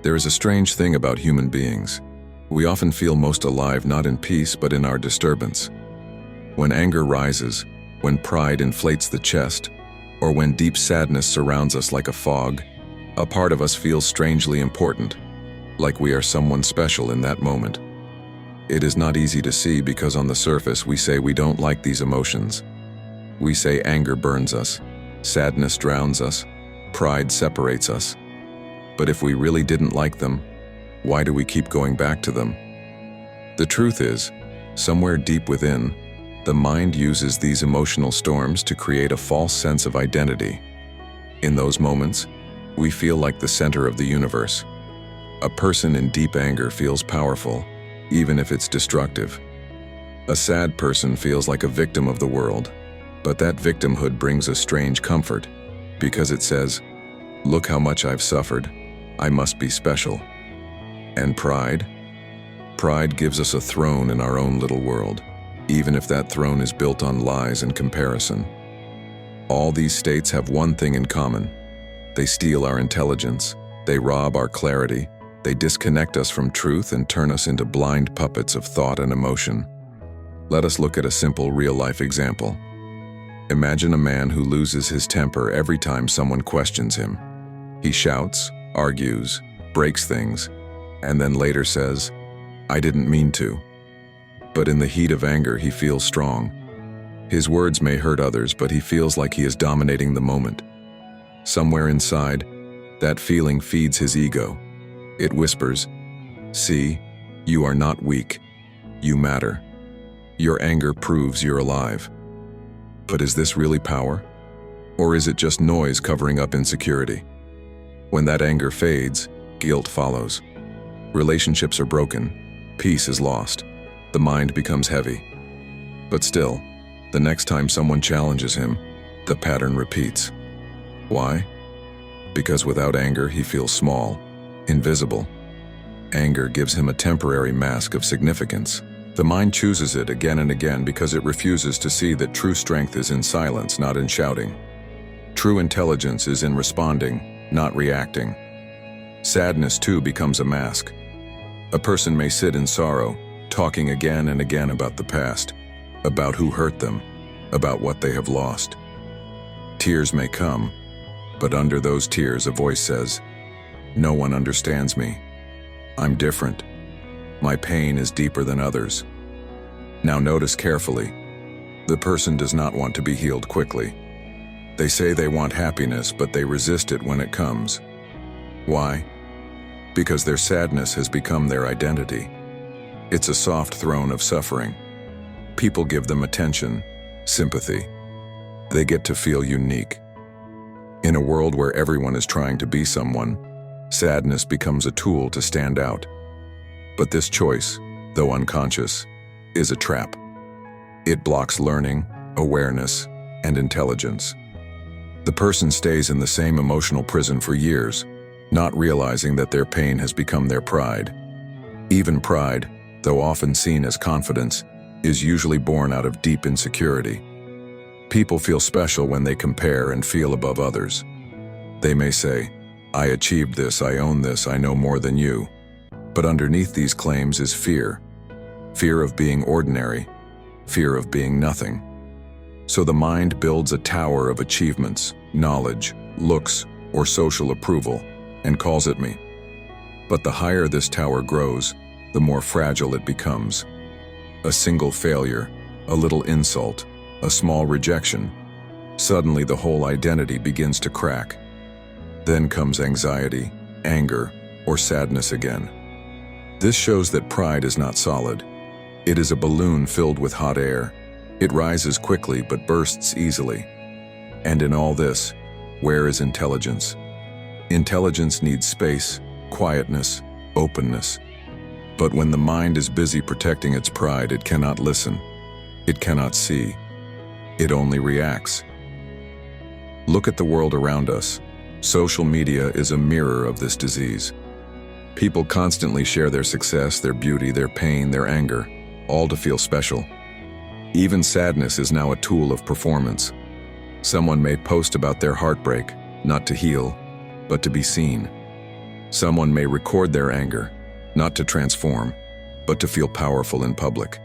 There is a strange thing about human beings. We often feel most alive not in peace but in our disturbance. When anger rises, when pride inflates the chest, or when deep sadness surrounds us like a fog, a part of us feels strangely important, like we are someone special in that moment. It is not easy to see because on the surface we say we don't like these emotions. We say anger burns us, sadness drowns us, pride separates us. But if we really didn't like them, why do we keep going back to them? The truth is, somewhere deep within, the mind uses these emotional storms to create a false sense of identity. In those moments, we feel like the center of the universe. A person in deep anger feels powerful, even if it's destructive. A sad person feels like a victim of the world, but that victimhood brings a strange comfort, because it says, "Look how much I've suffered. I must be special." And pride? Pride gives us a throne in our own little world, even if that throne is built on lies and comparison. All these states have one thing in common. They steal our intelligence, they rob our clarity, they disconnect us from truth and turn us into blind puppets of thought and emotion. Let us look at a simple real-life example. Imagine a man who loses his temper every time someone questions him. He shouts, argues, breaks things, and then later says, "I didn't mean to." But in the heat of anger, he feels strong. His words may hurt others, but he feels like he is dominating the moment. Somewhere inside, that feeling feeds his ego. It whispers, "See, you are not weak. You matter. Your anger proves you're alive." But is this really power? Or is it just noise covering up insecurity? When that anger fades, guilt follows. Relationships are broken, peace is lost, the mind becomes heavy. But still, the next time someone challenges him, the pattern repeats. Why? Because without anger, he feels small, invisible. Anger gives him a temporary mask of significance. The mind chooses it again and again because it refuses to see that true strength is in silence, not in shouting. True intelligence is in responding, not reacting. Sadness too becomes a mask. A person may sit in sorrow, talking again and again about the past, about who hurt them, about what they have lost. Tears may come, but under those tears a voice says, "No one understands me. I'm different. My pain is deeper than others." Now notice carefully. The person does not want to be healed quickly. They say they want happiness, but they resist it when it comes. Why? Because their sadness has become their identity. It's a soft throne of suffering. People give them attention, sympathy. They get to feel unique. In a world where everyone is trying to be someone, sadness becomes a tool to stand out. But this choice, though unconscious, is a trap. It blocks learning, awareness, and intelligence. The person stays in the same emotional prison for years, not realizing that their pain has become their pride. Even pride, though often seen as confidence, is usually born out of deep insecurity. People feel special when they compare and feel above others. They may say, "I achieved this, I own this, I know more than you." But underneath these claims is fear. Fear of being ordinary, fear of being nothing. So the mind builds a tower of achievements, knowledge, looks, or social approval, and calls it me. But the higher this tower grows, the more fragile it becomes. A single failure, a little insult, a small rejection, suddenly the whole identity begins to crack. Then comes anxiety, anger, or sadness again. This shows that pride is not solid. It is a balloon filled with hot air. It rises quickly but bursts easily. And in all this, where is intelligence? Intelligence needs space, quietness, openness. But when the mind is busy protecting its pride, it cannot listen. It cannot see. It only reacts. Look at the world around us. Social media is a mirror of this disease. People constantly share their success, their beauty, their pain, their anger, all to feel special. Even sadness is now a tool of performance. Someone may post about their heartbreak, not to heal, but to be seen. Someone may record their anger, not to transform, but to feel powerful in public.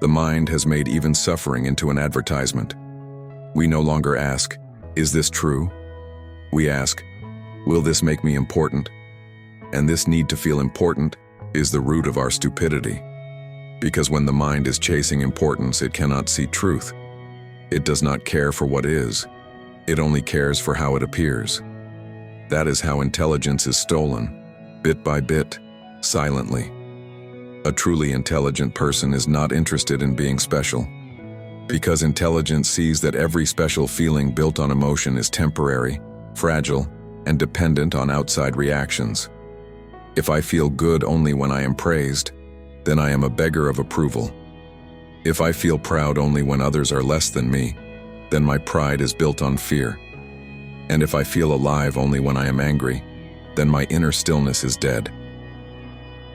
The mind has made even suffering into an advertisement. We no longer ask, "Is this true?" We ask, "Will this make me important?" And this need to feel important is the root of our stupidity. Because when the mind is chasing importance, it cannot see truth. It does not care for what is. It only cares for how it appears. That is how intelligence is stolen, bit by bit, silently. A truly intelligent person is not interested in being special. Because intelligence sees that every special feeling built on emotion is temporary, fragile, and dependent on outside reactions. If I feel good only when I am praised, then I am a beggar of approval. If I feel proud only when others are less than me, then my pride is built on fear. And if I feel alive only when I am angry, then my inner stillness is dead.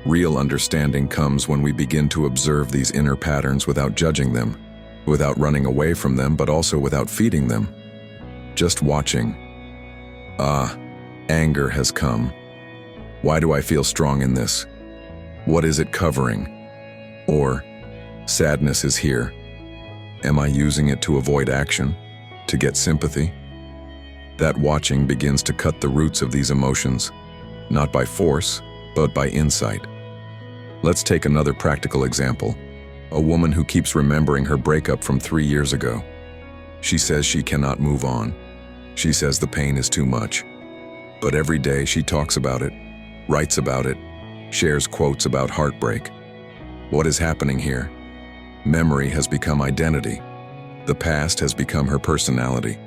Real understanding comes when we begin to observe these inner patterns without judging them, without running away from them, but also without feeding them. Just watching. Anger has come. Why do I feel strong in this? What is it covering? Or, sadness is here. Am I using it to avoid action? To get sympathy? That watching begins to cut the roots of these emotions, not by force, but by insight. Let's take another practical example. A woman who keeps remembering her breakup from 3 years ago. She says she cannot move on. She says the pain is too much. But every day she talks about it, writes about it, shares quotes about heartbreak. What is happening here? Memory has become identity. The past has become her personality.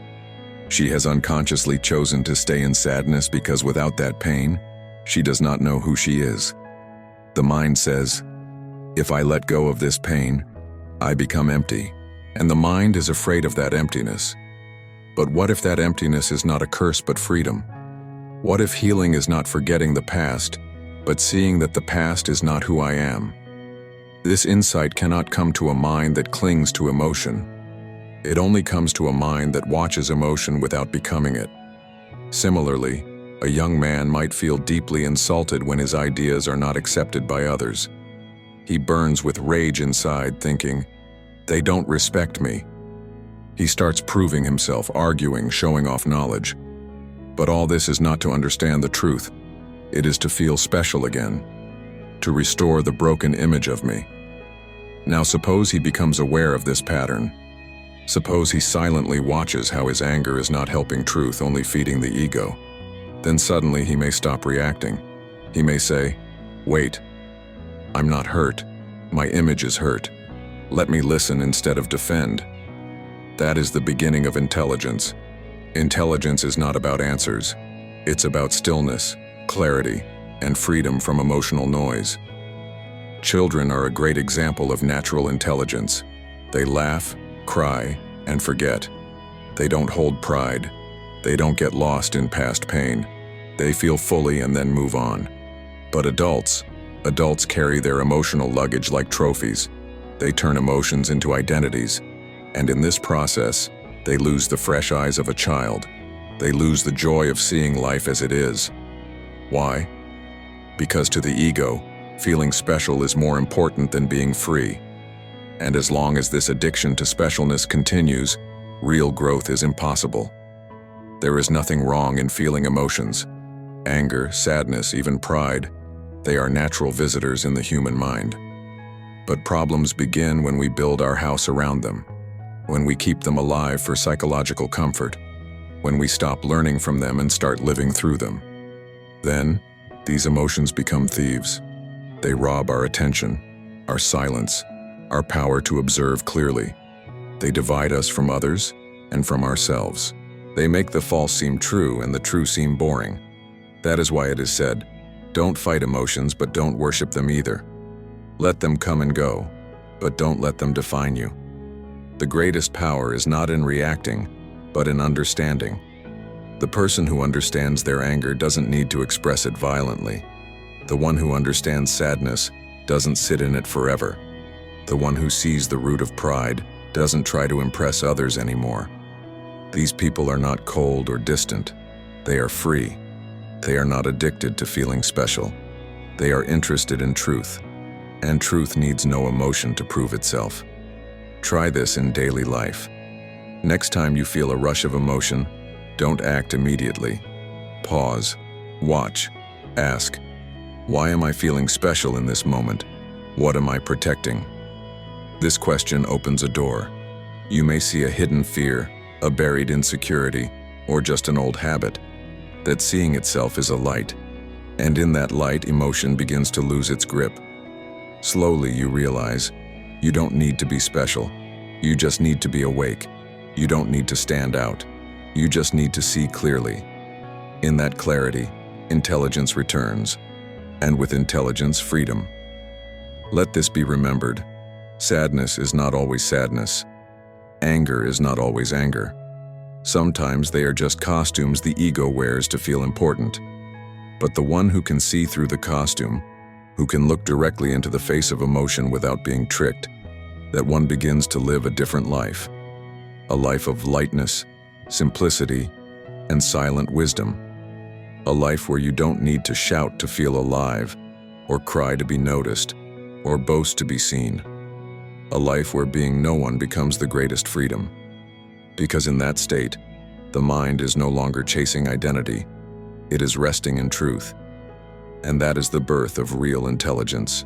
She has unconsciously chosen to stay in sadness because without that pain, she does not know who she is. The mind says, "If I let go of this pain, I become empty," and the mind is afraid of that emptiness. But what if that emptiness is not a curse but freedom? What if healing is not forgetting the past, but seeing that the past is not who I am? This insight cannot come to a mind that clings to emotion. It only comes to a mind that watches emotion without becoming it. Similarly, a young man might feel deeply insulted when his ideas are not accepted by others. He burns with rage inside, thinking, "They don't respect me." He starts proving himself, arguing, showing off knowledge. But all this is not to understand the truth. It is to feel special again, to restore the broken image of me. Now suppose he becomes aware of this pattern. Suppose he silently watches how his anger is not helping truth, only feeding the ego. Then suddenly he may stop reacting. He may say, "Wait, I'm not hurt. My image is hurt. Let me listen instead of defend." That is the beginning of intelligence. Intelligence is not about answers. It's about stillness, clarity, and freedom from emotional noise. Children are a great example of natural intelligence. They laugh, cry, and forget. They don't hold pride. They don't get lost in past pain. They feel fully and then move on. But adults carry their emotional luggage like trophies. They turn emotions into identities. And in this process, they lose the fresh eyes of a child. They lose the joy of seeing life as it is. Why? Because to the ego, feeling special is more important than being free. And as long as this addiction to specialness continues, real growth is impossible. There is nothing wrong in feeling emotions. Anger, sadness, even pride, they are natural visitors in the human mind. But problems begin when we build our house around them, when we keep them alive for psychological comfort, when we stop learning from them and start living through them. Then, these emotions become thieves. They rob our attention, our silence, our power to observe clearly. They divide us from others and from ourselves. They make the false seem true and the true seem boring. That is why it is said, "Don't fight emotions, but don't worship them either. Let them come and go, but don't let them define you." The greatest power is not in reacting, but in understanding. The person who understands their anger doesn't need to express it violently. The one who understands sadness doesn't sit in it forever. The one who sees the root of pride doesn't try to impress others anymore. These people are not cold or distant. They are free. They are not addicted to feeling special. They are interested in truth, and truth needs no emotion to prove itself. Try this in daily life. Next time you feel a rush of emotion, don't act immediately. Pause, watch, ask, why am I feeling special in this moment? What am I protecting? This question opens a door. You may see a hidden fear, a buried insecurity, or just an old habit. That seeing itself is a light, and in that light, emotion begins to lose its grip. Slowly you realize, you don't need to be special. You just need to be awake. You don't need to stand out. You just need to see clearly. In that clarity, intelligence returns, and with intelligence, freedom. Let this be remembered. Sadness is not always sadness. Anger is not always anger. Sometimes they are just costumes the ego wears to feel important. But the one who can see through the costume, who can look directly into the face of emotion without being tricked, that one begins to live a different life. A life of lightness, simplicity, and silent wisdom. A life where you don't need to shout to feel alive, or cry to be noticed, or boast to be seen. A life where being no one becomes the greatest freedom. Because in that state, the mind is no longer chasing identity, it is resting in truth. And that is the birth of real intelligence.